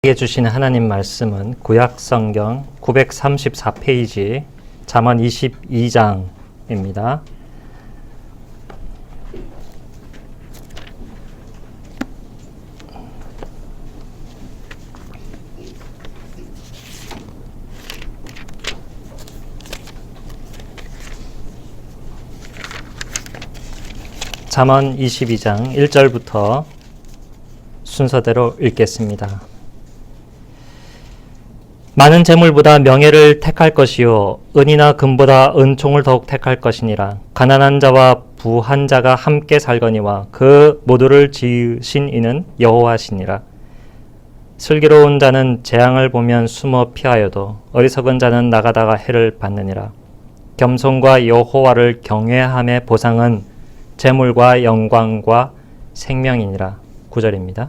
주시는 하나님 말씀은 구약 성경 934페이지 잠언 22장입니다. 잠언 22장 1절부터 순서대로 읽겠습니다. 많은 재물보다 명예를 택할 것이요 은이나 금보다 은총을 더욱 택할 것이니라. 가난한 자와 부한 자가 함께 살거니와 그 모두를 지으신 이는 여호와시니라. 슬기로운 자는 재앙을 보면 숨어 피하여도 어리석은 자는 나가다가 해를 받느니라. 겸손과 여호와를 경외함의 보상은 재물과 영광과 생명이니라. 9절입니다.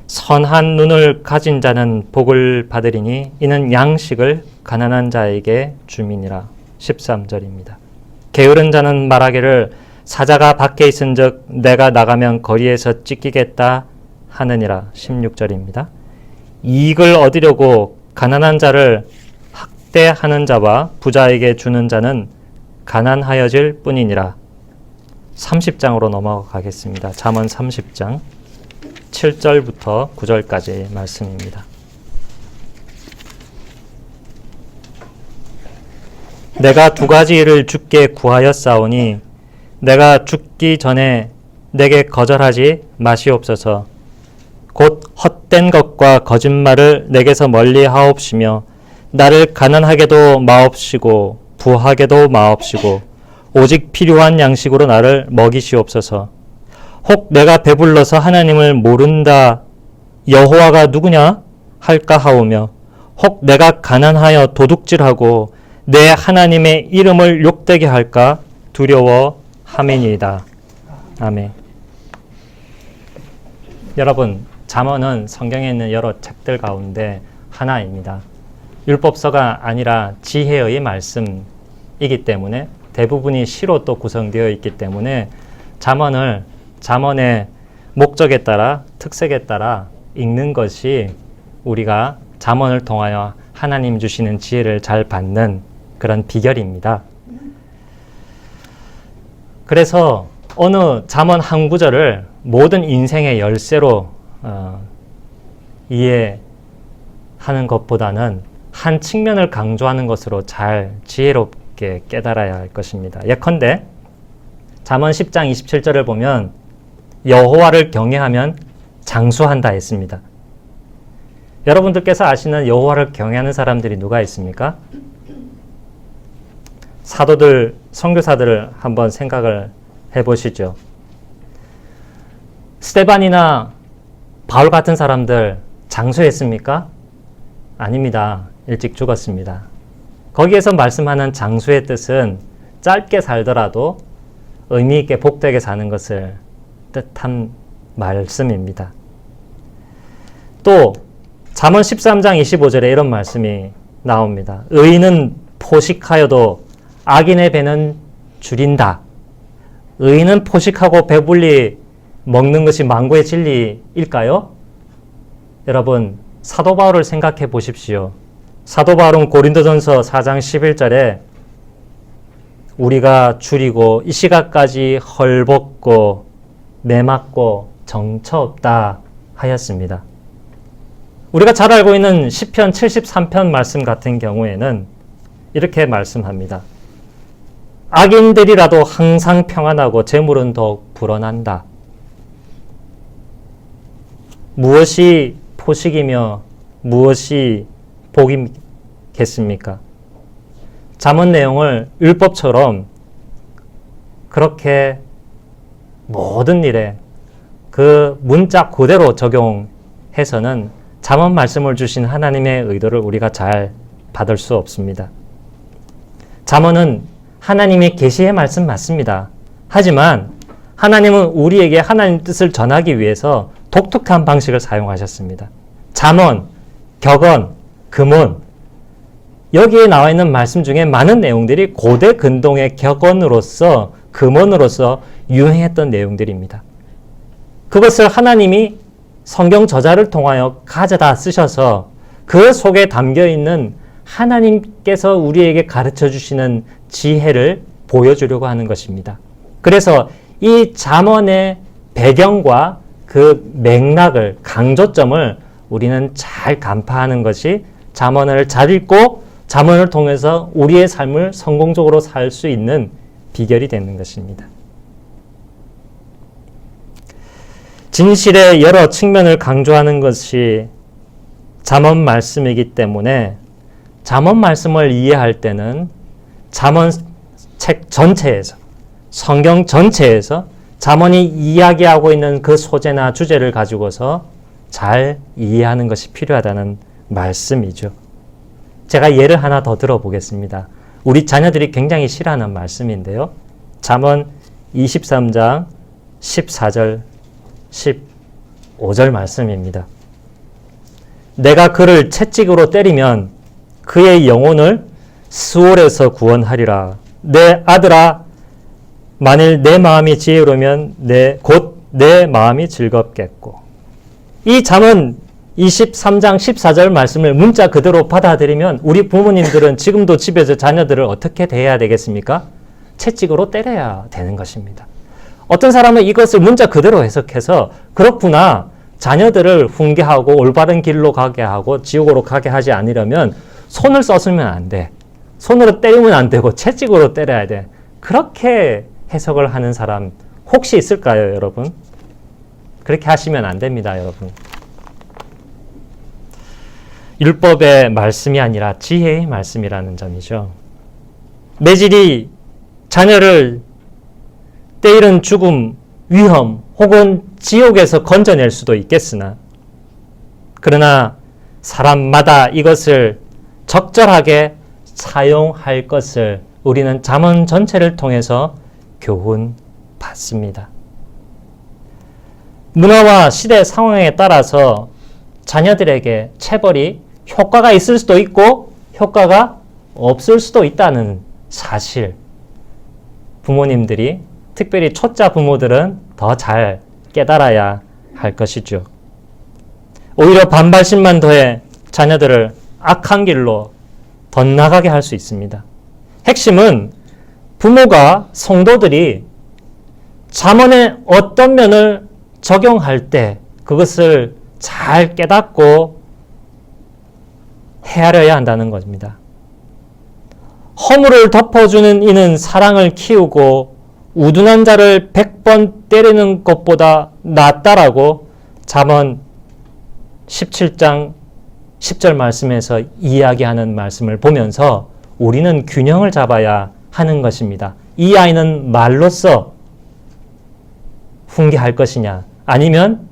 선한 눈을 가진 자는 복을 받으리니 이는 양식을 가난한 자에게 줌이니라. 13절입니다. 게으른 자는 말하기를 사자가 밖에 있은즉 내가 나가면 거리에서 찢기겠다 하느니라. 16절입니다. 이익을 얻으려고 가난한 자를 학대하는 자와 부자에게 주는 자는 가난하여질 뿐이니라. 30장으로 넘어가겠습니다. 잠언 30장 7절부터 9절까지의 말씀입니다. 내가 두 가지 일을 주께 구하였사오니 내가 죽기 전에 내게 거절하지 마시옵소서. 곧 헛된 것과 거짓말을 내게서 멀리 하옵시며 나를 가난하게도 마옵시고 부하게도 마옵시고 오직 필요한 양식으로 나를 먹이시옵소서. 혹 내가 배불러서 하나님을 모른다 여호와가 누구냐 할까 하오며 혹 내가 가난하여 도둑질하고 내 하나님의 이름을 욕되게 할까 두려워함이니이다. 아멘. 여러분, 잠언은 성경에 있는 여러 책들 가운데 하나입니다. 율법서가 아니라 지혜의 말씀이기 때문에 대부분이 시로 또 구성되어 있기 때문에 잠언의 목적에 따라 특색에 따라 읽는 것이 우리가 잠언을 통하여 하나님 주시는 지혜를 잘 받는 그런 비결입니다. 그래서 어느 잠언 한 구절을 모든 인생의 열쇠로 이해하는 것보다는 한 측면을 강조하는 것으로 잘 지혜롭게 깨달아야 할 것입니다. 예컨대 잠언 10장 27절을 보면 여호와를 경외하면 장수한다 했습니다. 여러분들께서 아시는 여호와를 경외하는 사람들이 누가 있습니까? 사도들, 선교사들을 한번 생각을 해보시죠. 스데반이나 바울 같은 사람들 장수했습니까? 아닙니다. 일찍 죽었습니다. 거기에서 말씀하는 장수의 뜻은 짧게 살더라도 의미 있게 복되게 사는 것을 뜻한 말씀입니다. 또 잠언 13장 25절에 이런 말씀이 나옵니다. 의인은 포식하여도 악인의 배는 줄인다. 의인은 포식하고 배불리 먹는 것이 만고의 진리일까요? 여러분, 사도 바울을 생각해 보십시오. 사도 바울은 고린도전서 4장 11절에 우리가 줄이고 이 시각까지 헐벗고 매맞고 정처 없다 하였습니다. 우리가 잘 알고 있는 시편 73편 말씀 같은 경우에는 이렇게 말씀합니다. 악인들이라도 항상 평안하고 재물은 더욱 불어난다. 무엇이 포식이며 무엇이 복이겠습니까? 잠언 내용을 율법처럼 그렇게 모든 일에 그 문자 그대로 적용해서는 잠언 말씀을 주신 하나님의 의도를 우리가 잘 받을 수 없습니다. 잠언은 하나님의 계시의 말씀 맞습니다. 하지만 하나님은 우리에게 하나님 뜻을 전하기 위해서 독특한 방식을 사용하셨습니다. 잠언, 격언, 금언, 여기에 나와 있는 말씀 중에 많은 내용들이 고대 근동의 격언으로서 금언으로서 유행했던 내용들입니다. 그것을 하나님이 성경 저자를 통하여 가져다 쓰셔서 그 속에 담겨 있는 하나님께서 우리에게 가르쳐 주시는 지혜를 보여주려고 하는 것입니다. 그래서 이 잠언의 배경과 그 맥락을, 강조점을 우리는 잘 간파하는 것이 잠언을 잘 읽고 잠언을 통해서 우리의 삶을 성공적으로 살 수 있는 비결이 되는 것입니다. 진실의 여러 측면을 강조하는 것이 잠언 말씀이기 때문에 잠언 말씀을 이해할 때는 잠언 책 전체에서, 성경 전체에서 잠언이 이야기하고 있는 그 소재나 주제를 가지고서 잘 이해하는 것이 필요하다는 말씀이죠. 제가 예를 하나 더 들어보겠습니다. 우리 자녀들이 굉장히 싫어하는 말씀인데요. 잠언 23장 14절 15절 말씀입니다. 내가 그를 채찍으로 때리면 그의 영혼을 스올에서 구원하리라. 내 아들아, 만일 내 마음이 지혜로우면 곧 내 마음이 즐겁겠고. 이 잠언 23장 14절 말씀을 문자 그대로 받아들이면 우리 부모님들은 지금도 집에서 자녀들을 어떻게 대해야 되겠습니까? 채찍으로 때려야 되는 것입니다. 어떤 사람은 이것을 문자 그대로 해석해서 그렇구나, 자녀들을 훈계하고 올바른 길로 가게 하고 지옥으로 가게 하지 않으려면 손을 썼으면 안 돼. 손으로 때리면 안 되고 채찍으로 때려야 돼. 그렇게 해석을 하는 사람 혹시 있을까요, 여러분? 그렇게 하시면 안 됩니다, 여러분. 율법의 말씀이 아니라 지혜의 말씀이라는 점이죠. 매질이 자녀를 때이른 죽음, 위험 혹은 지옥에서 건져낼 수도 있겠으나, 그러나 사람마다 이것을 적절하게 사용할 것을 우리는 잠언 전체를 통해서 교훈 받습니다. 문화와 시대 상황에 따라서 자녀들에게 체벌이 효과가 있을 수도 있고 효과가 없을 수도 있다는 사실, 부모님들이, 특별히 초짜 부모들은 더 잘 깨달아야 할 것이죠. 오히려 반발심만 더해 자녀들을 악한 길로 덧나가게 할 수 있습니다. 핵심은 부모가, 성도들이 잠언의 어떤 면을 적용할 때 그것을 잘 깨닫고 헤아려야 한다는 것입니다. 허물을 덮어주는 이는 사랑을 키우고 우둔한 자를 100번 때리는 것보다 낫다라고 잠언 17장 10절 말씀에서 이야기하는 말씀을 보면서 우리는 균형을 잡아야 하는 것입니다. 이 아이는 말로써 훈계할 것이냐, 아니면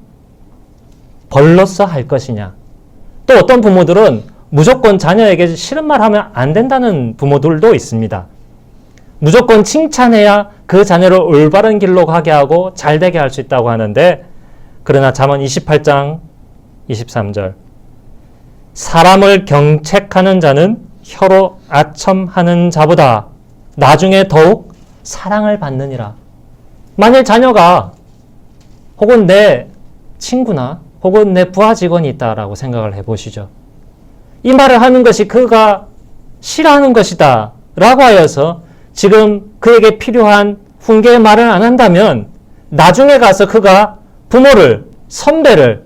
벌로써 할 것이냐. 또 어떤 부모들은 무조건 자녀에게 싫은 말 하면 안 된다는 부모들도 있습니다. 무조건 칭찬해야 그 자녀를 올바른 길로 가게 하고 잘 되게 할 수 있다고 하는데, 그러나 잠언 28장 23절 사람을 경책하는 자는 혀로 아첨하는 자보다 나중에 더욱 사랑을 받느니라. 만일 자녀가 혹은 내 친구나 혹은 내 부하 직원이 있다라고 생각을 해보시죠. 이 말을 하는 것이 그가 싫어하는 것이다 라고 하여서 지금 그에게 필요한 훈계의 말을 안 한다면 나중에 가서 그가 부모를, 선배를,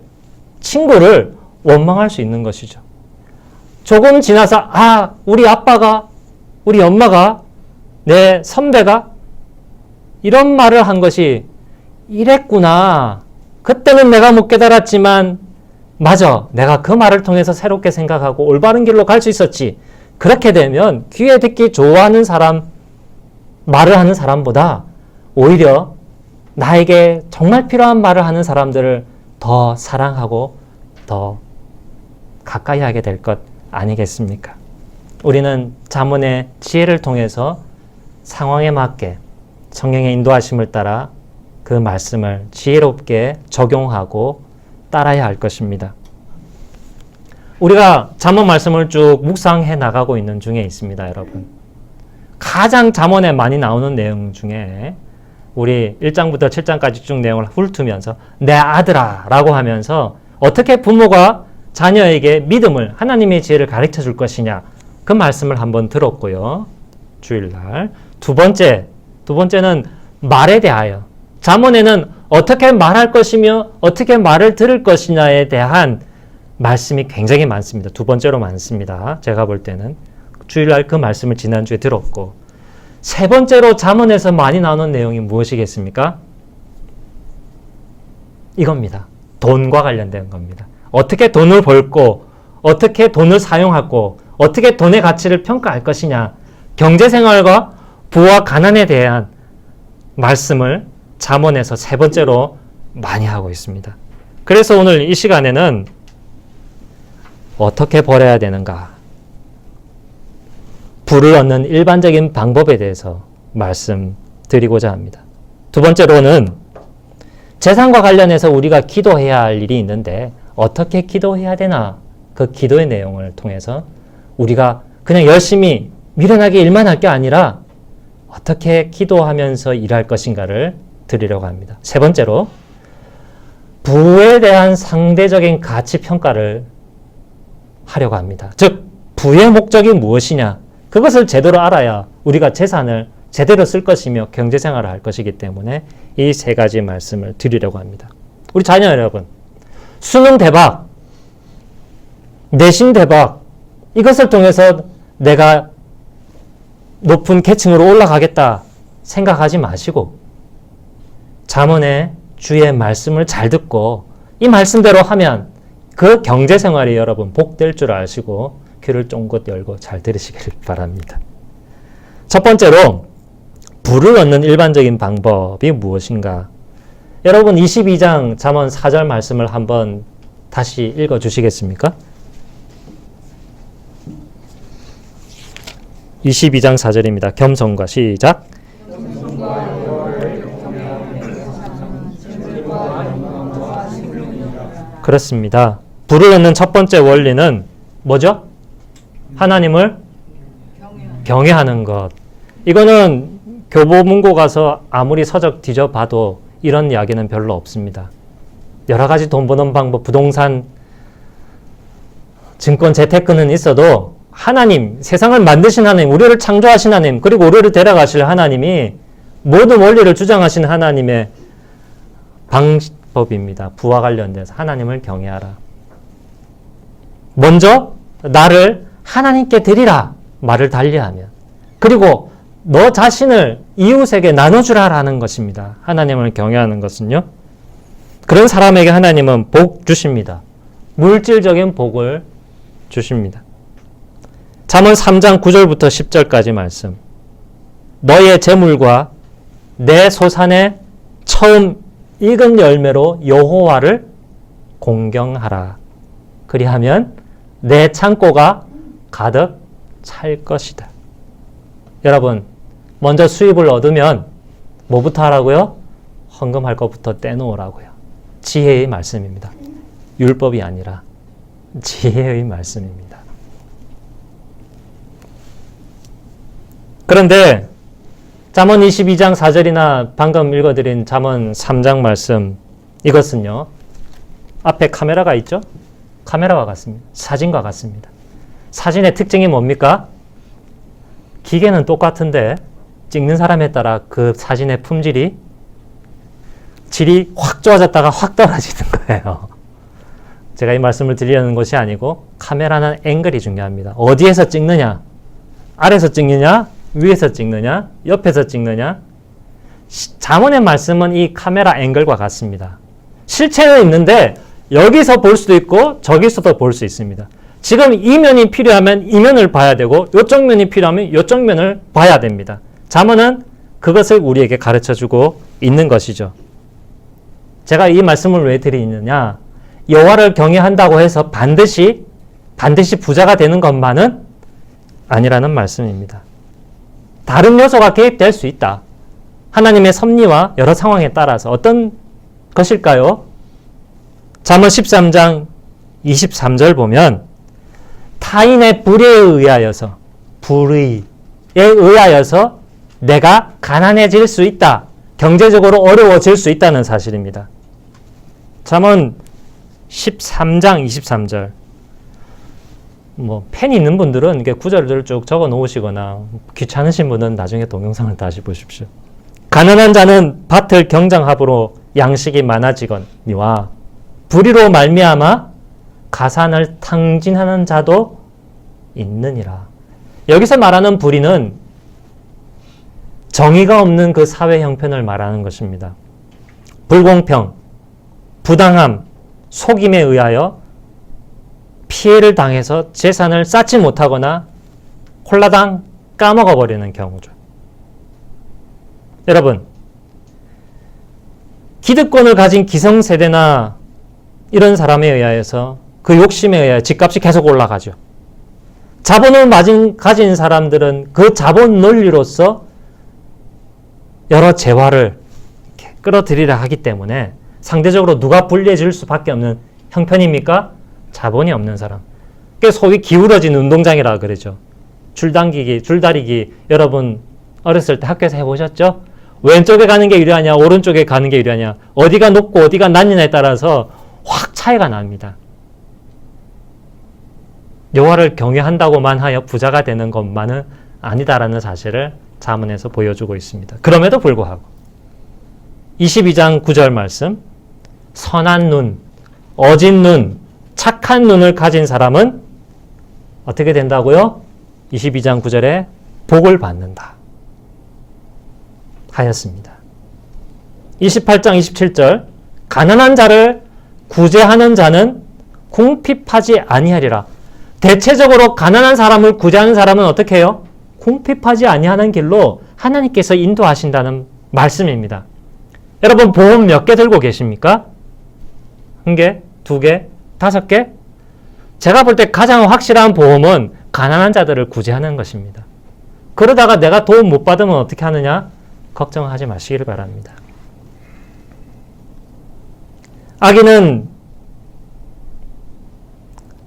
친구를 원망할 수 있는 것이죠. 조금 지나서 우리 아빠가, 우리 엄마가, 내 선배가 이런 말을 한 것이 이랬구나. 그때는 내가 못 깨달았지만 맞아, 내가 그 말을 통해서 새롭게 생각하고 올바른 길로 갈 수 있었지. 그렇게 되면 귀에 듣기 좋아하는 사람, 말을 하는 사람보다 오히려 나에게 정말 필요한 말을 하는 사람들을 더 사랑하고 더 가까이 하게 될 것 아니겠습니까? 우리는 잠언의 지혜를 통해서 상황에 맞게 성령의 인도하심을 따라 그 말씀을 지혜롭게 적용하고 따라야 할 것입니다. 우리가 잠언 말씀을 쭉 묵상해 나가고 있는 중에 있습니다, 여러분. 가장 잠언에 많이 나오는 내용 중에 우리 1장부터 7장까지 쭉 내용을 훑으면서 내 아들아 라고 하면서 어떻게 부모가 자녀에게 믿음을, 하나님의 지혜를 가르쳐 줄 것이냐, 그 말씀을 한번 들었고요. 주일날. 두 번째는 말에 대하여, 잠언에는 어떻게 말할 것이며 어떻게 말을 들을 것이냐에 대한 말씀이 굉장히 많습니다. 두 번째로 많습니다. 제가 볼 때는. 주일날 그 말씀을 지난주에 들었고, 세 번째로 잠언에서 많이 나오는 내용이 무엇이겠습니까? 이겁니다. 돈과 관련된 겁니다. 어떻게 돈을 벌고, 어떻게 돈을 사용하고, 어떻게 돈의 가치를 평가할 것이냐, 경제생활과 부와 가난에 대한 말씀을 잠언에서 세 번째로 많이 하고 있습니다. 그래서 오늘 이 시간에는 어떻게 벌어야 되는가, 부를 얻는 일반적인 방법에 대해서 말씀드리고자 합니다. 두 번째로는 재산과 관련해서 우리가 기도해야 할 일이 있는데 어떻게 기도해야 되나, 그 기도의 내용을 통해서 우리가 그냥 열심히 미련하게 일만 할 게 아니라 어떻게 기도하면서 일할 것인가를 드리려고 합니다. 세 번째로 부에 대한 상대적인 가치 평가를 하려고 합니다. 즉 부의 목적이 무엇이냐, 그것을 제대로 알아야 우리가 재산을 제대로 쓸 것이며 경제생활을 할 것이기 때문에 이 세 가지 말씀을 드리려고 합니다. 우리 자녀 여러분, 수능 대박, 내신 대박, 이것을 통해서 내가 높은 계층으로 올라가겠다 생각하지 마시고 잠언의 주의 말씀을 잘 듣고 이 말씀대로 하면 그 경제생활이 여러분 복될 줄 아시고 귀를 쫑긋 열고 잘 들으시길 바랍니다. 첫 번째로 부를 얻는 일반적인 방법이 무엇인가? 여러분 22장 잠언 4절 말씀을 한번 다시 읽어 주시겠습니까? 22장 4절입니다. 겸손과 시작. 그렇습니다. 부를 얻는 첫 번째 원리는 뭐죠? 하나님을 경외하는 것. 이거는 교보문고 가서 아무리 서적 뒤져봐도 이런 이야기는 별로 없습니다. 여러 가지 돈 버는 방법, 부동산, 증권, 재테크는 있어도 하나님, 세상을 만드신 하나님, 우리를 창조하신 하나님, 그리고 우리를 데려가실 하나님이 모든 원리를 주장하신 하나님의 방법입니다. 부와 관련돼서 하나님을 경외하라. 먼저 나를 하나님께 드리라 말을 달리하면, 그리고 너 자신을 이웃에게 나눠주라라는 것입니다. 하나님을 경외하는 것은요. 그런 사람에게 하나님은 복 주십니다. 물질적인 복을 주십니다. 잠언 3장 9절부터 10절까지 말씀. 너의 재물과 내 소산의 처음 익은 열매로 여호와를 공경하라. 그리하면 내 창고가 가득 찰 것이다. 여러분, 먼저 수입을 얻으면 뭐부터 하라고요? 헌금할 것부터 떼놓으라고요. 지혜의 말씀입니다. 율법이 아니라 지혜의 말씀입니다. 그런데 잠언 22장 4절이나 방금 읽어드린 잠언 3장 말씀, 이것은요, 앞에 카메라가 있죠? 카메라와 같습니다. 사진과 같습니다. 사진의 특징이 뭡니까? 기계는 똑같은데 찍는 사람에 따라 그 사진의 품질이, 질이 확 좋아졌다가 확 떨어지는 거예요. 제가 이 말씀을 드리려는 것이 아니고 카메라는 앵글이 중요합니다. 어디에서 찍느냐? 아래에서 찍느냐? 위에서 찍느냐? 옆에서 찍느냐? 잠언의 말씀은 이 카메라 앵글과 같습니다. 실체는 있는데 여기서 볼 수도 있고 저기서도 볼 수 있습니다. 지금 이 면이 필요하면 이 면을 봐야 되고 이쪽 면이 필요하면 이쪽 면을 봐야 됩니다. 잠언은 그것을 우리에게 가르쳐주고 있는 것이죠. 제가 이 말씀을 왜 드리느냐? 여호와를 경외한다고 해서 반드시 부자가 되는 것만은 아니라는 말씀입니다. 다른 요소가 개입될 수 있다. 하나님의 섭리와 여러 상황에 따라서 어떤 것일까요? 잠언 13장 23절 보면 타인의 불의에 의하여서 내가 가난해질 수 있다. 경제적으로 어려워질 수 있다는 사실입니다. 잠언 13장 23절. 펜이 있는 분들은 이게 구절들을 쭉 적어 놓으시거나 귀찮으신 분은 나중에 동영상을 다시 보십시오. 가난한 자는 밭을 경장합으로 양식이 많아지거니와 불의로 말미암아 가산을 탕진하는 자도 있느니라. 여기서 말하는 불의는 정의가 없는 그 사회 형편을 말하는 것입니다. 불공평, 부당함, 속임에 의하여 피해를 당해서 재산을 쌓지 못하거나 홀라당 까먹어 버리는 경우죠. 여러분, 기득권을 가진 기성세대나 이런 사람에 의해서 그 욕심에 의해 집값이 계속 올라가죠. 자본을 가진 사람들은 그 자본 논리로서 여러 재화를 끌어들이려 하기 때문에 상대적으로 누가 불리해질 수밖에 없는 형편입니까? 자본이 없는 사람. 그게 소위 기울어진 운동장이라 그러죠. 줄당기기, 줄다리기 여러분 어렸을 때 학교에서 해보셨죠? 왼쪽에 가는 게 유리하냐 오른쪽에 가는 게 유리하냐 어디가 높고 어디가 낮느냐에 따라서 확 차이가 납니다. 여호와를 경외한다고만 하여 부자가 되는 것만은 아니다라는 사실을 잠언에서 보여주고 있습니다. 그럼에도 불구하고 22장 9절 말씀 선한 눈, 어진 눈, 착한 눈을 가진 사람은 어떻게 된다고요? 22장 9절에 복을 받는다 하였습니다. 28장 27절 가난한 자를 구제하는 자는 궁핍하지 아니하리라. 대체적으로 가난한 사람을 구제하는 사람은 어떻게 해요? 궁핍하지 아니하는 길로 하나님께서 인도하신다는 말씀입니다. 여러분 보험 몇 개 들고 계십니까? 1개, 2개, 5개? 제가 볼 때 가장 확실한 보험은 가난한 자들을 구제하는 것입니다. 그러다가 내가 도움 못 받으면 어떻게 하느냐? 걱정하지 마시기를 바랍니다. 악인은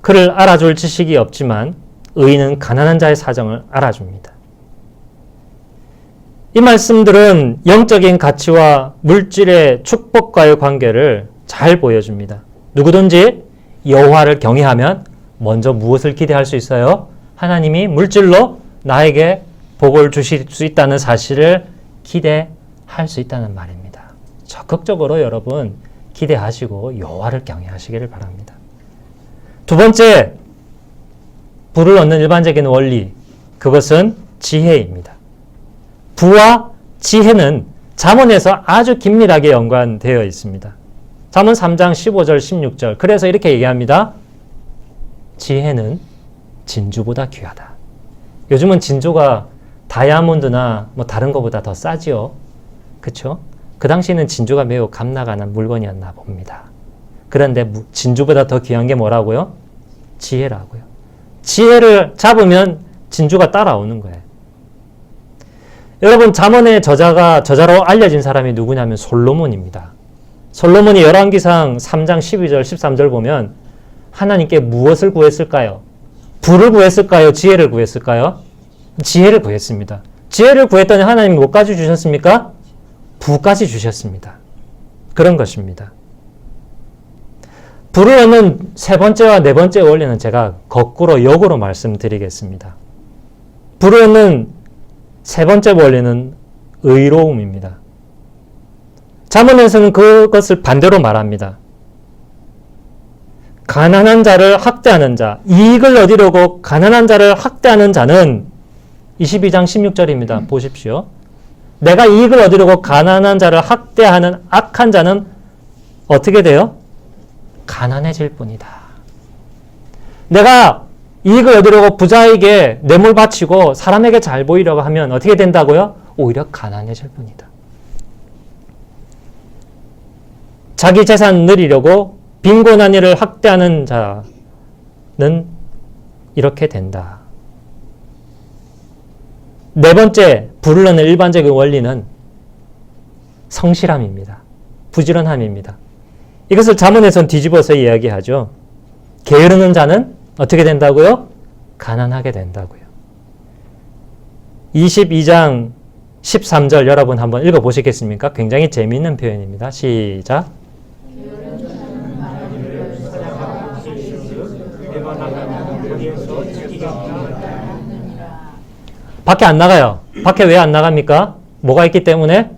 그를 알아줄 지식이 없지만 의인은 가난한 자의 사정을 알아줍니다. 이 말씀들은 영적인 가치와 물질의 축복과의 관계를 잘 보여줍니다. 누구든지 여호와를 경외하면 먼저 무엇을 기대할 수 있어요? 하나님이 물질로 나에게 복을 주실 수 있다는 사실을 기대할 수 있다는 말입니다. 적극적으로 여러분 기대하시고 여호와를 경외하시기를 바랍니다. 두 번째, 부를 얻는 일반적인 원리, 그것은 지혜입니다. 부와 지혜는 잠언에서 아주 긴밀하게 연관되어 있습니다. 잠언 3장 15절 16절 그래서 이렇게 얘기합니다. 지혜는 진주보다 귀하다. 요즘은 진주가 다이아몬드나 다른 것보다 더 싸지요. 그렇죠? 그 당시에는 진주가 매우 값나가는 물건이었나 봅니다. 그런데 진주보다 더 귀한 게 뭐라고요? 지혜라고요. 지혜를 잡으면 진주가 따라오는 거예요. 여러분 잠언의 저자로 알려진 사람이 누구냐면 솔로몬입니다. 솔로몬이 열왕기상 3장 12절 13절 보면 하나님께 무엇을 구했을까요? 부를 구했을까요? 지혜를 구했을까요? 지혜를 구했습니다. 지혜를 구했더니 하나님이 뭐까지 주셨습니까? 부까지 주셨습니다. 그런 것입니다. 부를 얻는 세 번째와 네 번째 원리는 제가 거꾸로 역으로 말씀드리겠습니다. 부를 얻는 세 번째 원리는 의로움입니다. 잠언에서는 그것을 반대로 말합니다. 가난한 자를 학대하는 자, 이익을 얻으려고 가난한 자를 학대하는 자는 22장 16절입니다. 보십시오. 내가 이익을 얻으려고 가난한 자를 학대하는 악한 자는 어떻게 돼요? 가난해질 뿐이다. 내가 이익을 얻으려고 부자에게 뇌물 바치고 사람에게 잘 보이려고 하면 어떻게 된다고요? 오히려 가난해질 뿐이다. 자기 재산 늘리려고 빈곤한 이를 학대하는 자는 이렇게 된다. 네 번째, 부를 얻는 일반적인 원리는 성실함입니다. 부지런함입니다. 이것을 잠언에서는 뒤집어서 이야기하죠. 게으르는 자는 어떻게 된다고요? 가난하게 된다고요. 22장 13절 여러분 한번 읽어보시겠습니까? 굉장히 재미있는 표현입니다. 시작. 밖에 안 나가요. 밖에 왜 안 나갑니까? 뭐가 있기 때문에?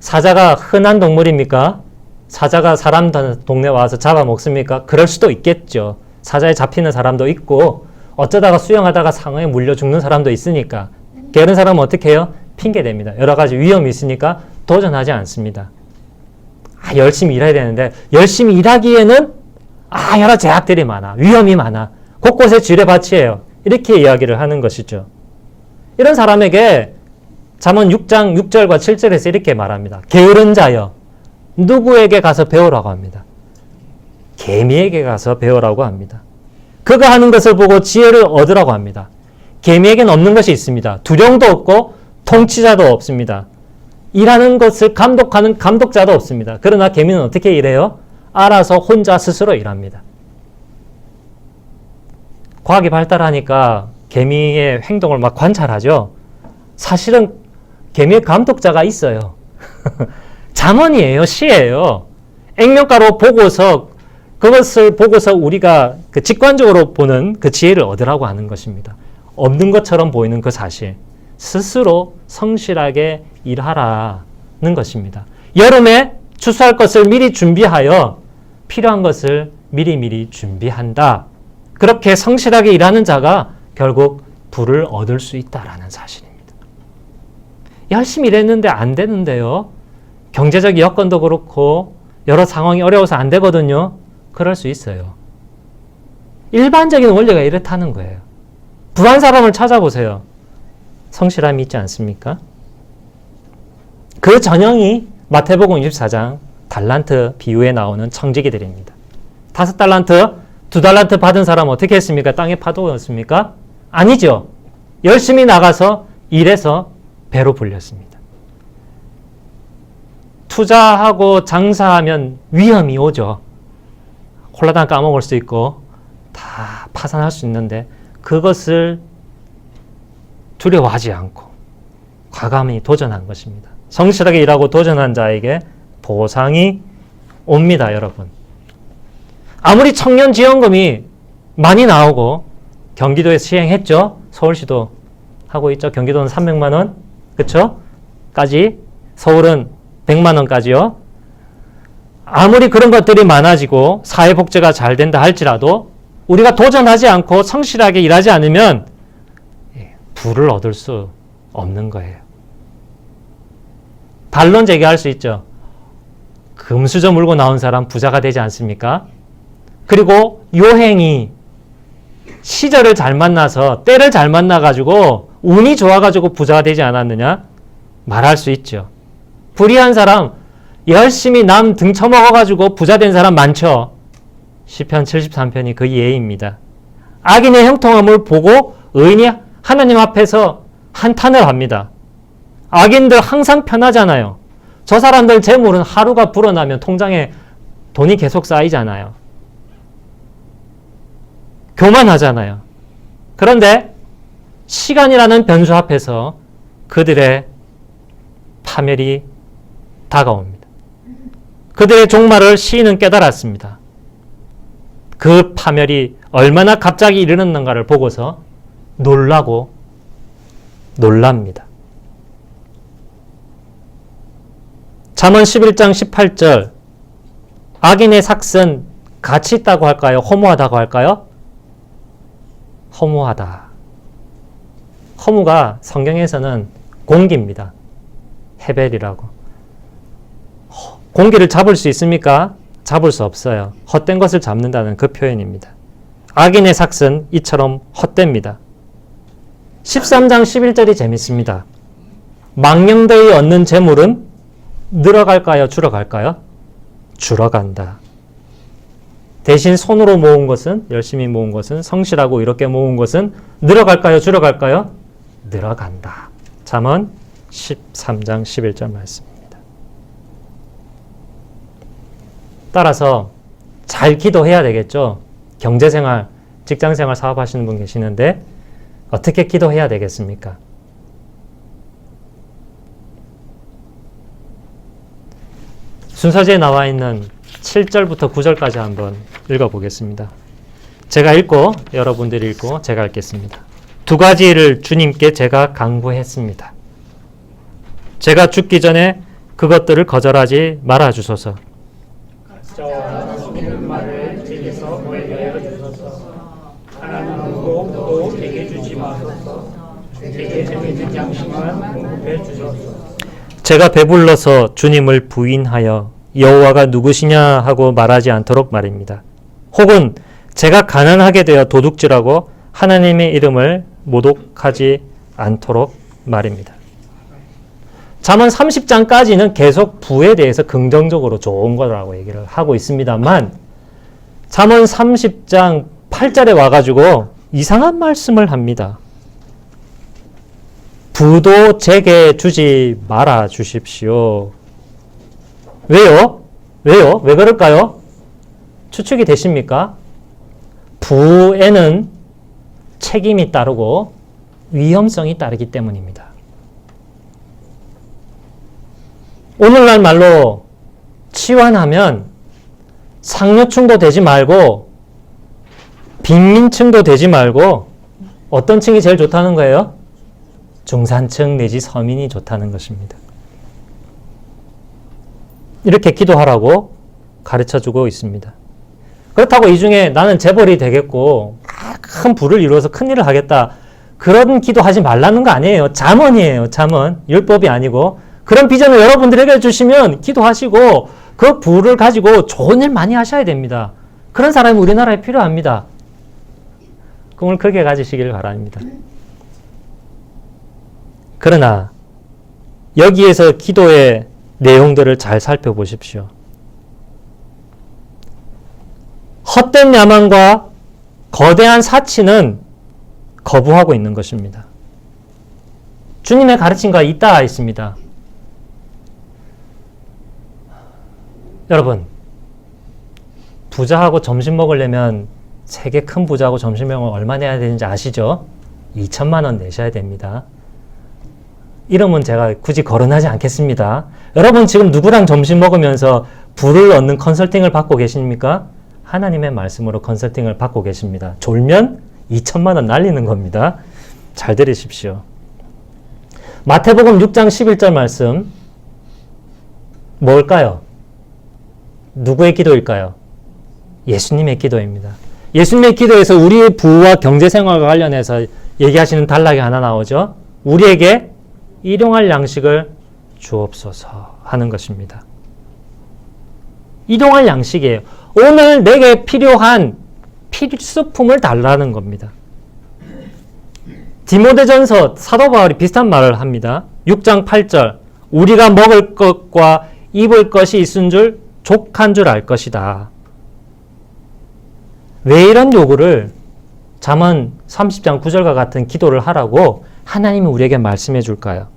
사자가 흔한 동물입니까? 사자가 사람 동네 와서 잡아먹습니까? 그럴 수도 있겠죠. 사자에 잡히는 사람도 있고 어쩌다가 수영하다가 상어에 물려 죽는 사람도 있으니까 게으른 사람은 어떻게 해요? 핑계댑니다. 여러 가지 위험이 있으니까 도전하지 않습니다. 열심히 일해야 되는데 열심히 일하기에는 여러 제약들이 많아. 위험이 많아. 곳곳에 지뢰밭이에요. 이렇게 이야기를 하는 것이죠. 이런 사람에게 잠언 6장 6절과 7절에서 이렇게 말합니다. 게으른 자여 누구에게 가서 배우라고 합니다. 개미에게 가서 배우라고 합니다. 그가 하는 것을 보고 지혜를 얻으라고 합니다. 개미에게는 없는 것이 있습니다. 두령도 없고 통치자도 없습니다. 일하는 것을 감독하는 감독자도 없습니다. 그러나 개미는 어떻게 일해요? 알아서 혼자 스스로 일합니다. 과학이 발달하니까 개미의 행동을 막 관찰하죠. 사실은 개미의 감독자가 있어요. 잠언이에요. 시예요. 액면가로 보고서 그것을 보고서 우리가 그 직관적으로 보는 그 지혜를 얻으라고 하는 것입니다. 없는 것처럼 보이는 그 사실. 스스로 성실하게 일하라는 것입니다. 여름에 추수할 것을 미리 준비하여 필요한 것을 미리미리 준비한다. 그렇게 성실하게 일하는 자가 결국 부를 얻을 수 있다라는 사실입니다. 열심히 일했는데 안 되는데요. 경제적 여건도 그렇고 여러 상황이 어려워서 안 되거든요. 그럴 수 있어요. 일반적인 원리가 이렇다는 거예요. 부한 사람을 찾아보세요. 성실함이 있지 않습니까? 그 전형이 마태복음 24장 달란트 비유에 나오는 청지기들입니다. 5달란트, 2달란트 받은 사람 어떻게 했습니까? 땅에 파도였습니까? 아니죠. 열심히 나가서 일해서 배로 불렸습니다. 투자하고 장사하면 위험이 오죠. 홀라당 까먹을 수 있고 다 파산할 수 있는데 그것을 두려워하지 않고 과감히 도전한 것입니다. 성실하게 일하고 도전한 자에게 보상이 옵니다, 여러분. 아무리 청년지원금이 많이 나오고 경기도에서 시행했죠. 서울시도 하고 있죠. 경기도는 300만 원, 그렇죠? 까지, 서울은 100만 원까지요. 아무리 그런 것들이 많아지고 사회복지가 잘 된다 할지라도 우리가 도전하지 않고 성실하게 일하지 않으면 부를 얻을 수 없는 거예요. 반론 제기할 수 있죠. 금수저 물고 나온 사람 부자가 되지 않습니까? 그리고 요행이 시절을 잘 만나서 때를 잘 만나가지고 운이 좋아가지고 부자가 되지 않았느냐? 말할 수 있죠. 불의한 사람 열심히 남 등쳐먹어가지고 부자 된 사람 많죠. 시편 73편이 그 예입니다. 악인의 형통함을 보고 의인이 하나님 앞에서 한탄을 합니다. 악인들 항상 편하잖아요. 저 사람들 재물은 하루가 불어나면 통장에 돈이 계속 쌓이잖아요. 교만하잖아요. 그런데 시간이라는 변수 앞에서 그들의 파멸이 다가옵니다. 그들의 종말을 시인은 깨달았습니다. 그 파멸이 얼마나 갑자기 이르렀는가를 보고서 놀랍니다. 잠언 11장 18절 악인의 삭은 가치 있다고 할까요? 허무하다고 할까요? 허무하다. 허무가 성경에서는 공기입니다. 헤벨이라고. 공기를 잡을 수 있습니까? 잡을 수 없어요. 헛된 것을 잡는다는 그 표현입니다. 악인의 삭은 이처럼 헛됩니다. 13장 11절이 재밌습니다. 망령되이 얻는 재물은 늘어갈까요? 줄어갈까요? 줄어간다. 대신 손으로 모은 것은, 열심히 모은 것은, 성실하고 이렇게 모은 것은 늘어갈까요? 줄어갈까요? 늘어간다. 잠언 13장 11절 말씀입니다. 따라서 잘 기도해야 되겠죠. 경제생활, 직장생활, 사업하시는 분 계시는데 어떻게 기도해야 되겠습니까? 순서지에 나와 있는 7절부터 9절까지 한번 읽어보겠습니다. 제가 읽고 여러분들이 읽고 제가 읽겠습니다. 두 가지를 주님께 제가 강구했습니다. 제가 죽기 전에 그것들을 거절하지 말아 주소서. 저와 주시는 말을 제게서 멀게 하여 주소서. 하나님은 무엇도 제게 주지 마소서. 제게 재밌는 양식만 공급해 주소서. 제가 배불러서 주님을 부인하여 여호와가 누구시냐 하고 말하지 않도록 말입니다. 혹은 제가 가난하게 되어 도둑질하고 하나님의 이름을 모독하지 않도록 말입니다. 잠언 30장까지는 계속 부에 대해서 긍정적으로 좋은 거라고 얘기를 하고 있습니다만 잠언 30장 8절에 와가지고 이상한 말씀을 합니다. 부도 제게 주지 말아 주십시오. 왜요? 왜요? 왜 그럴까요? 추측이 되십니까? 부에는 책임이 따르고 위험성이 따르기 때문입니다. 오늘날 말로 치환하면 상류층도 되지 말고 빈민층도 되지 말고 어떤 층이 제일 좋다는 거예요? 중산층 내지 서민이 좋다는 것입니다. 이렇게 기도하라고 가르쳐주고 있습니다. 그렇다고 이 중에 나는 재벌이 되겠고 큰 부를 이루어서 큰 일을 하겠다. 그런 기도하지 말라는 거 아니에요. 잠언이에요. 잠언. 율법이 아니고. 그런 비전을 여러분들에게 주시면 기도하시고 그 부를 가지고 좋은 일 많이 하셔야 됩니다. 그런 사람이 우리나라에 필요합니다. 꿈을 크게 가지시길 바랍니다. 그러나 여기에서 기도의 내용들을 잘 살펴보십시오. 헛된 야망과 거대한 사치는 거부하고 있는 것입니다. 주님의 가르침과 잇따라 있습니다. 여러분, 부자하고 점심 먹으려면 세계 큰 부자하고 점심 먹으면 얼마 내야 되는지 아시죠? 2천만 원 내셔야 됩니다. 이름은 제가 굳이 거론하지 않겠습니다. 여러분 지금 누구랑 점심 먹으면서 부를 얻는 컨설팅을 받고 계십니까? 하나님의 말씀으로 컨설팅을 받고 계십니다. 졸면 2천만 원 날리는 겁니다. 잘 들으십시오. 마태복음 6장 11절 말씀 뭘까요? 누구의 기도일까요? 예수님의 기도입니다. 예수님의 기도에서 우리의 부와 경제생활과 관련해서 얘기하시는 단락이 하나 나오죠. 우리에게 일용할 양식을 주옵소서 하는 것입니다. 일용할 양식이에요. 오늘 내게 필요한 필수품을 달라는 겁니다. 디모데전서 사도 바울이 비슷한 말을 합니다. 6장 8절 우리가 먹을 것과 입을 것이 있은 줄 족한 줄 알 것이다. 왜 이런 요구를 잠언 30장 9절과 같은 기도를 하라고 하나님이 우리에게 말씀해 줄까요?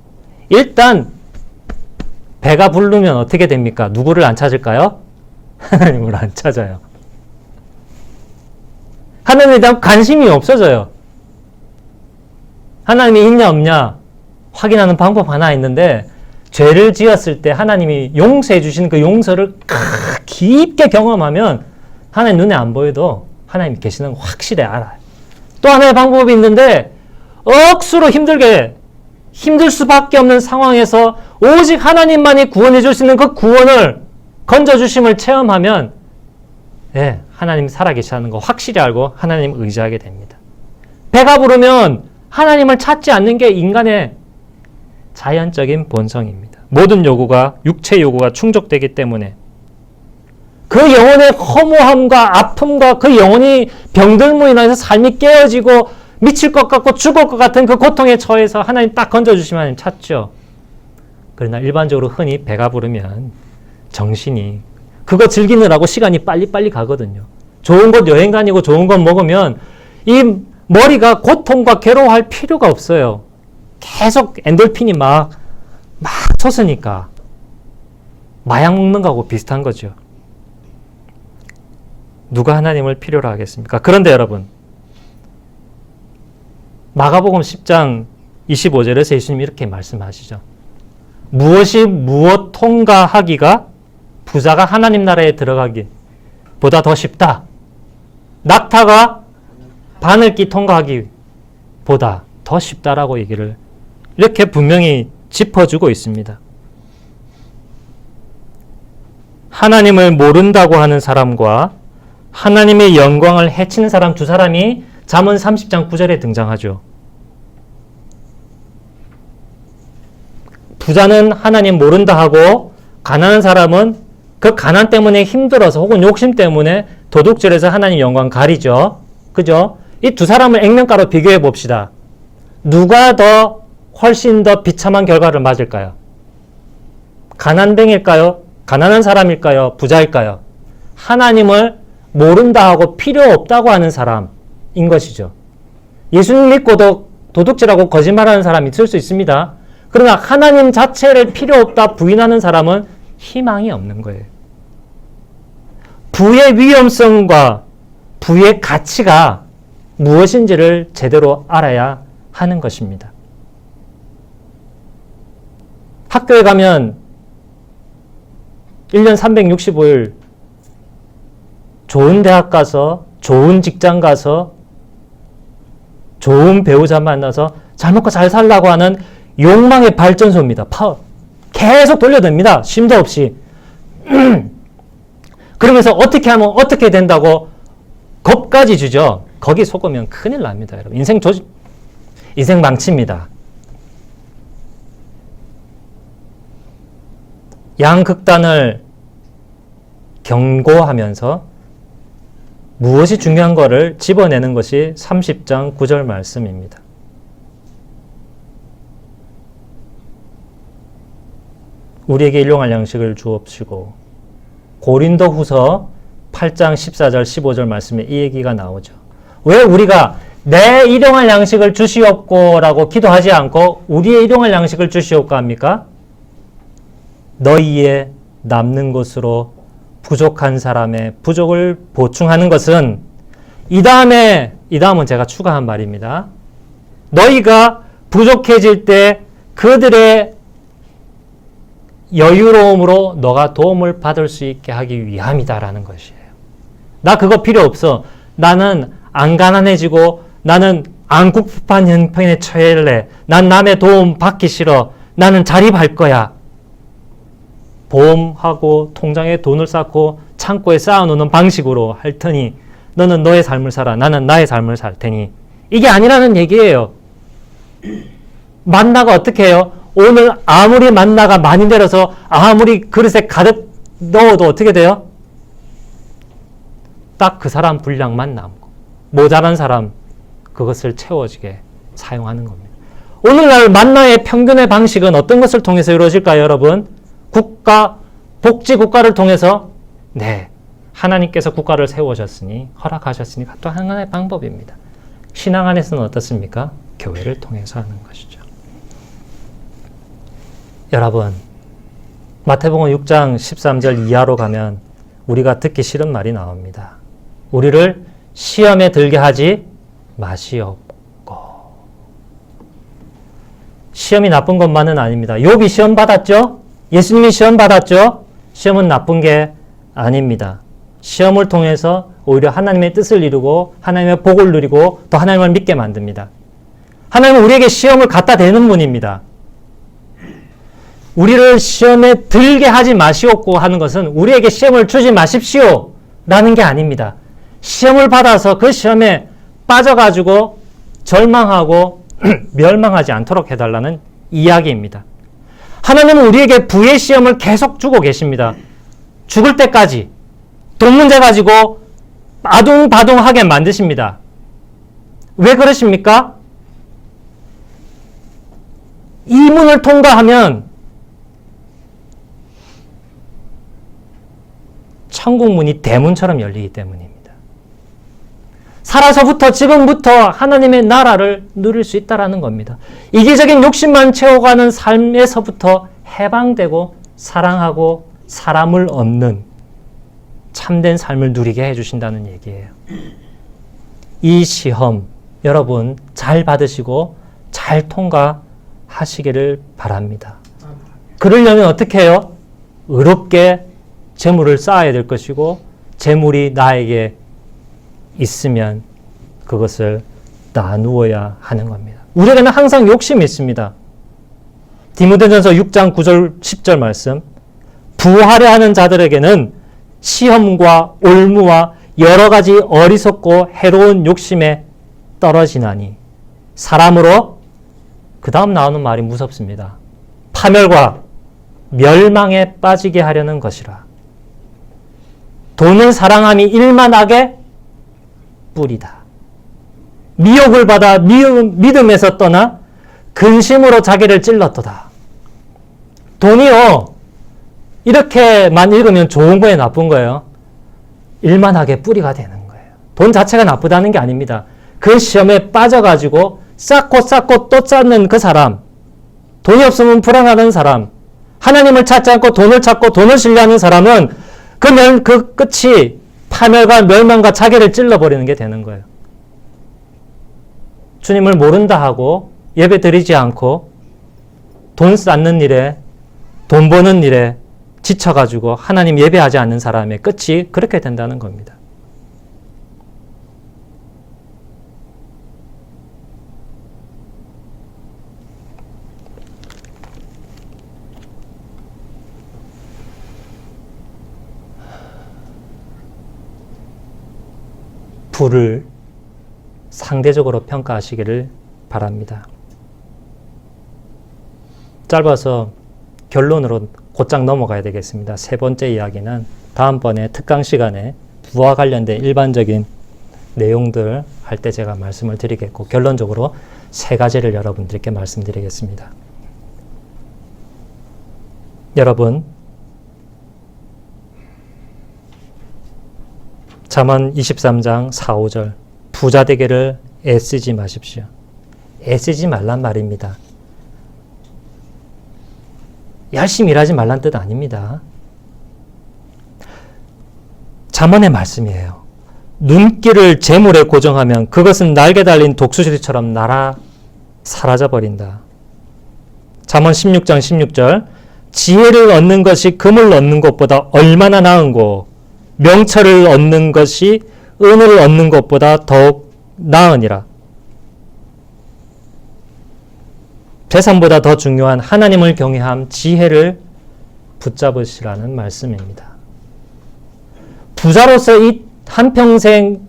일단 배가 부르면 어떻게 됩니까? 누구를 안 찾을까요? 하나님을 안 찾아요. 하나님에 대한 관심이 없어져요. 하나님이 있냐 없냐 확인하는 방법 하나 있는데 죄를 지었을 때 하나님이 용서해 주시는 그 용서를 깊게 경험하면 하나님 눈에 안 보여도 하나님이 계시는 거 확실히 알아요. 또 하나의 방법이 있는데 억수로 힘들 수밖에 없는 상황에서 오직 하나님만이 구원해 줄 수 있는 그 구원을 건져주심을 체험하면 하나님 살아계시다는 거 확실히 알고 하나님 의지하게 됩니다. 배가 부르면 하나님을 찾지 않는 게 인간의 자연적인 본성입니다. 모든 요구가 육체 요구가 충족되기 때문에 그 영혼의 허무함과 아픔과 그 영혼이 병들므로 인해서 삶이 깨어지고 미칠 것 같고 죽을 것 같은 그 고통에 처해서 하나님 딱 건져주시면 하나님 찾죠. 그러나 일반적으로 흔히 배가 부르면 정신이 그거 즐기느라고 시간이 빨리빨리 가거든요. 좋은 곳 여행 다니고 좋은 것 먹으면 이 머리가 고통과 괴로워할 필요가 없어요. 계속 엔돌핀이 막 솟으니까 마약 먹는 거하고 비슷한 거죠. 누가 하나님을 필요로 하겠습니까? 그런데 여러분 마가복음 10장 25절에서 예수님이 이렇게 말씀하시죠. 무엇이 무엇 통과하기가 부자가 하나님 나라에 들어가기 보다 더 쉽다. 낙타가 바늘길 통과하기 보다 더 쉽다라고 얘기를 이렇게 분명히 짚어주고 있습니다. 하나님을 모른다고 하는 사람과 하나님의 영광을 해치는 사람 두 사람이 잠언 30장 9절에 등장하죠. 부자는 하나님 모른다 하고 가난한 사람은 그 가난 때문에 힘들어서 혹은 욕심 때문에 도둑질해서 하나님 영광 가리죠. 그죠? 이 두 사람을 액면가로 비교해 봅시다. 누가 더 훨씬 더 비참한 결과를 맞을까요? 가난뱅일까요? 가난한 사람일까요? 부자일까요? 하나님을 모른다 하고 필요 없다고 하는 사람인 것이죠. 예수님 믿고도 도둑질하고 거짓말하는 사람이 있을 수 있습니다. 그러나 하나님 자체를 필요 없다 부인하는 사람은 희망이 없는 거예요. 부의 위험성과 부의 가치가 무엇인지를 제대로 알아야 하는 것입니다. 학교에 가면 1년 365일 좋은 대학 가서 좋은 직장 가서 좋은 배우자 만나서 잘 먹고 잘 살라고 하는 욕망의 발전소입니다. 계속 돌려댑니다. 쉼도 없이. 그러면서 어떻게 하면 어떻게 된다고 겁까지 주죠. 거기 속으면 큰일 납니다. 여러분. 인생 망칩니다. 양극단을 경고하면서 무엇이 중요한 거를 집어내는 것이 30장 9절 말씀입니다. 우리에게 일용할 양식을 주옵시고 고린도후서 8장 14절 15절 말씀에 이 얘기가 나오죠. 왜 우리가 내 일용할 양식을 주시옵고 라고 기도하지 않고 우리의 일용할 양식을 주시옵고 합니까? 너희의 남는 것으로 부족한 사람의 부족을 보충하는 것은 이 다음은 제가 추가한 말입니다. 너희가 부족해질 때 그들의 여유로움으로 너가 도움을 받을 수 있게 하기 위함이다라는 것이에요. 나 그거 필요 없어. 나는 안 가난해지고 나는 안 국급한 형편에 처할래. 난 남의 도움 받기 싫어. 나는 자립할 거야. 보험하고 통장에 돈을 쌓고 창고에 쌓아놓는 방식으로 할 테니 너는 너의 삶을 살아. 나는 나의 삶을 살 테니. 이게 아니라는 얘기예요. 만나가 어떻게 해요? 오늘 아무리 만나가 많이 내려서 아무리 그릇에 가득 넣어도 어떻게 돼요? 딱 그 사람 분량만 남고 모자란 사람 그것을 채워지게 사용하는 겁니다. 오늘날 만나의 평균의 방식은 어떤 것을 통해서 이루어질까요, 여러분? 복지국가를 통해서 네, 하나님께서 국가를 세우셨으니 허락하셨으니 또 하나의 방법입니다. 신앙 안에서는 어떻습니까? 교회를 통해서 하는 것이죠. 여러분, 마태복음 6장 13절 이하로 가면 우리가 듣기 싫은 말이 나옵니다. 우리를 시험에 들게 하지 마시옵고. 시험이 나쁜 것만은 아닙니다. 욥이 시험 받았죠? 예수님이 시험 받았죠? 시험은 나쁜 게 아닙니다. 시험을 통해서 오히려 하나님의 뜻을 이루고 하나님의 복을 누리고 더 하나님을 믿게 만듭니다. 하나님은 우리에게 시험을 갖다 대는 분입니다. 우리를 시험에 들게 하지 마시옵고 하는 것은 우리에게 시험을 주지 마십시오 라는 게 아닙니다. 시험을 받아서 그 시험에 빠져가지고 절망하고 멸망하지 않도록 해달라는 이야기입니다. 하나님은 우리에게 부의 시험을 계속 주고 계십니다. 죽을 때까지 돈 문제 가지고 아둥바둥하게 만드십니다. 왜 그러십니까? 이 문을 통과하면 천국 문이 대문처럼 열리기 때문입니다. 살아서부터 지금부터 하나님의 나라를 누릴 수 있다는 겁니다. 이기적인 욕심만 채워가는 삶에서부터 해방되고 사랑하고 사람을 얻는 참된 삶을 누리게 해주신다는 얘기예요. 이 시험 여러분 잘 받으시고 잘 통과하시기를 바랍니다. 그러려면 어떻게 해요? 의롭게 재물을 쌓아야 될 것이고 재물이 나에게 있으면 그것을 나누어야 하는 겁니다. 우리에게는 항상 욕심이 있습니다. 디모데전서 6장 9절 10절 말씀, 부하려 하는 자들에게는 시험과 올무와 여러 가지 어리석고 해로운 욕심에 떨어지나니 사람으로, 그 다음 나오는 말이 무섭습니다. 파멸과 멸망에 빠지게 하려는 것이라. 돈을 사랑함이 일만 악의 뿌리다. 미혹을 받아 믿음에서 떠나 근심으로 자기를 찔렀도다. 돈이요, 이렇게만 읽으면 좋은 거예요, 나쁜 거예요? 일만하게 뿌리가 되는 거예요. 돈 자체가 나쁘다는 게 아닙니다. 그 시험에 빠져가지고 쌓고 또 쌓는 그 사람, 돈이 없으면 불안하는 사람, 하나님을 찾지 않고 돈을 찾고 돈을 신뢰하는 사람은 그 끝이 파멸과 멸망과 자기를 찔러버리는 게 되는 거예요. 주님을 모른다 하고 예배 드리지 않고 돈 쌓는 일에, 돈 버는 일에 지쳐가지고 하나님 예배하지 않는 사람의 끝이 그렇게 된다는 겁니다. 부를 상대적으로 평가하시기를 바랍니다. 짧아서 결론으로 곧장 넘어가야 되겠습니다. 세 번째 이야기는 다음번에 특강 시간에 부와 관련된 일반적인 내용들 할 때 제가 말씀을 드리겠고, 결론적으로 세 가지를 여러분들께 말씀드리겠습니다. 여러분, 잠언 23장 4, 5절, 부자 되기를 애쓰지 마십시오. 애쓰지 말란 말입니다. 열심히 일하지 말란 뜻 아닙니다. 잠언의 말씀이에요. 눈길을 재물에 고정하면 그것은 날개 달린 독수리처럼 날아 사라져버린다. 잠언 16장 16절, 지혜를 얻는 것이 금을 얻는 것보다 얼마나 나은고 명철을 얻는 것이 은을 얻는 것보다 더욱 나으니라. 재산보다 더 중요한 하나님을 경외함, 지혜를 붙잡으시라는 말씀입니다. 부자로서 이 한평생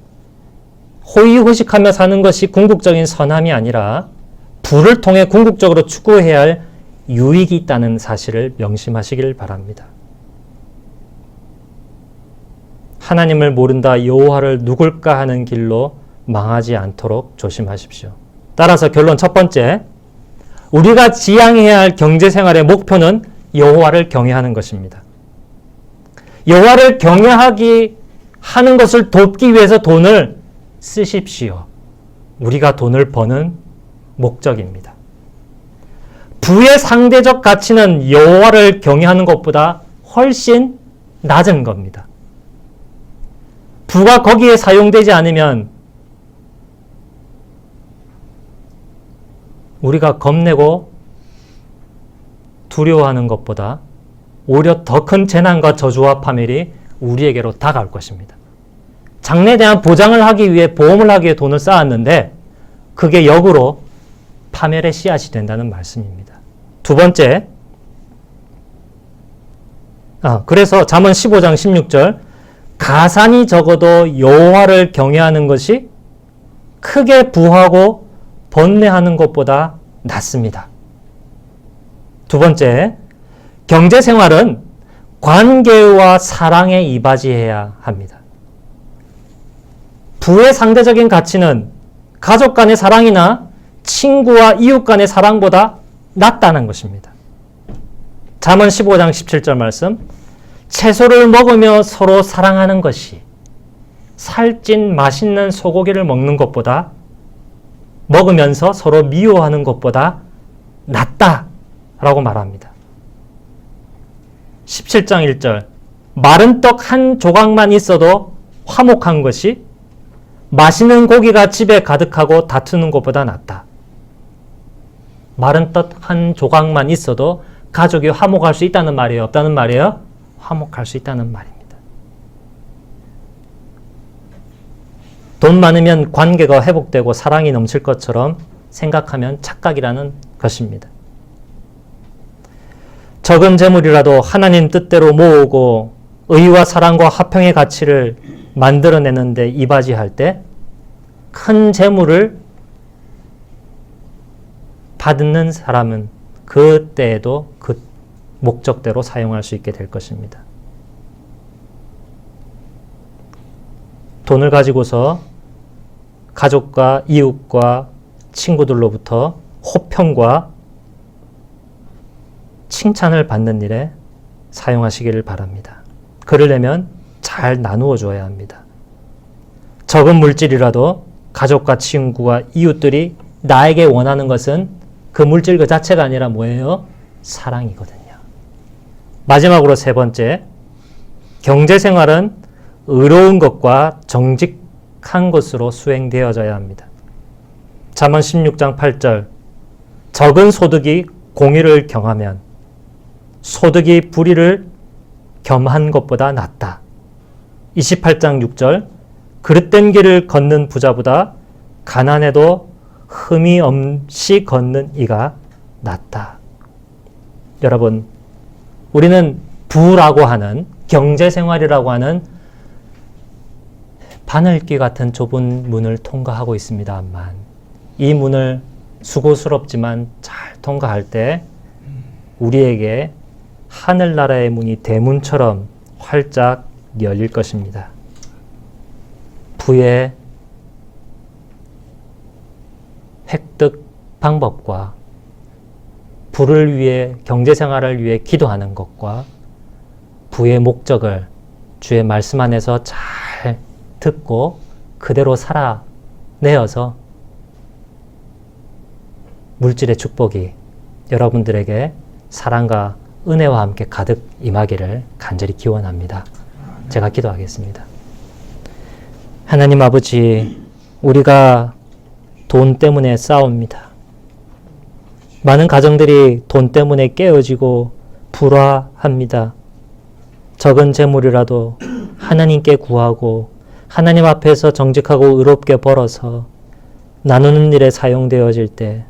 호의호식하며 사는 것이 궁극적인 선함이 아니라 부를 통해 궁극적으로 추구해야 할 유익이 있다는 사실을 명심하시길 바랍니다. 하나님을 모른다, 여호와를 누굴까 하는 길로 망하지 않도록 조심하십시오. 따라서 결론 첫 번째, 우리가 지향해야 할 경제생활의 목표는 여호와를 경외하는 것입니다. 여호와를 경외하기 하는 것을 돕기 위해서 돈을 쓰십시오. 우리가 돈을 버는 목적입니다. 부의 상대적 가치는 여호와를 경외하는 것보다 훨씬 낮은 겁니다. 부가 거기에 사용되지 않으면 우리가 겁내고 두려워하는 것보다 오히려 더 큰 재난과 저주와 파멸이 우리에게로 다가올 것입니다. 장래에 대한 보장을 하기 위해, 보험을 하기 위해 돈을 쌓았는데 그게 역으로 파멸의 씨앗이 된다는 말씀입니다. 두 번째, 그래서 잠언 15장 16절, 가산이 적어도 여호와를 경외하는 것이 크게 부하고 번뇌하는 것보다 낫습니다. 두 번째, 경제생활은 관계와 사랑에 이바지해야 합니다. 부의 상대적인 가치는 가족 간의 사랑이나 친구와 이웃 간의 사랑보다 낫다는 것입니다. 잠언 15장 17절 말씀, 채소를 먹으며 서로 사랑하는 것이 살찐 맛있는 소고기를 먹는 것보다, 먹으면서 서로 미워하는 것보다 낫다라고 말합니다. 17장 1절, 마른 떡 한 조각만 있어도 화목한 것이 맛있는 고기가 집에 가득하고 다투는 것보다 낫다. 마른 떡 한 조각만 있어도 가족이 화목할 수 있다는 말이에요? 없다는 말이에요? 화목할 수 있다는 말입니다. 돈 많으면 관계가 회복되고 사랑이 넘칠 것처럼 생각하면 착각이라는 것입니다. 적은 재물이라도 하나님 뜻대로 모으고 의와 사랑과 화평의 가치를 만들어내는데 이바지할 때 큰 재물을 받는 사람은 그때에도 그 목적대로 사용할 수 있게 될 것입니다. 돈을 가지고서 가족과 이웃과 친구들로부터 호평과 칭찬을 받는 일에 사용하시기를 바랍니다. 그러려면 잘 나누어 줘야 합니다. 적은 물질이라도 가족과 친구와 이웃들이 나에게 원하는 것은 그 물질 그 자체가 아니라 뭐예요? 사랑이거든요. 마지막으로 세 번째, 경제생활은 의로운 것과 정직한 것으로 수행되어져야 합니다. 잠언 16장 8절, 적은 소득이 공의를 경하면 소득이 불의를 겸한 것보다 낫다. 28장 6절, 그릇된 길을 걷는 부자보다 가난해도 흠이 없이 걷는 이가 낫다. 여러분, 우리는 부라고 하는 경제생활이라고 하는 바늘귀 같은 좁은 문을 통과하고 있습니다만 이 문을 수고스럽지만 잘 통과할 때 우리에게 하늘나라의 문이 대문처럼 활짝 열릴 것입니다. 부의 획득 방법과 부를 위해 경제생활을 위해 기도하는 것과 부의 목적을 주의 말씀 안에서 잘 듣고 그대로 살아내어서 물질의 축복이 여러분들에게 사랑과 은혜와 함께 가득 임하기를 간절히 기원합니다. 제가 기도하겠습니다. 하나님 아버지, 우리가 돈 때문에 싸웁니다. 많은 가정들이 돈 때문에 깨어지고 불화합니다. 적은 재물이라도 하나님께 구하고 하나님 앞에서 정직하고 의롭게 벌어서 나누는 일에 사용되어질 때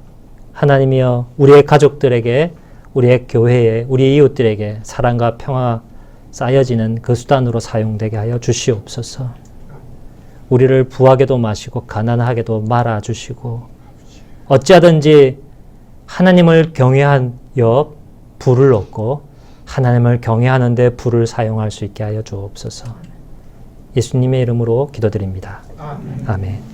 하나님이여 우리의 가족들에게, 우리의 교회에, 우리 이웃들에게 사랑과 평화 쌓여지는 그 수단으로 사용되게 하여 주시옵소서. 우리를 부하게도 마시고 가난하게도 말아주시고 어찌하든지 하나님을 경외하여 부를 얻고 하나님을 경외하는 데 부를 사용할 수 있게 하여 주옵소서. 예수님의 이름으로 기도드립니다. 아멘.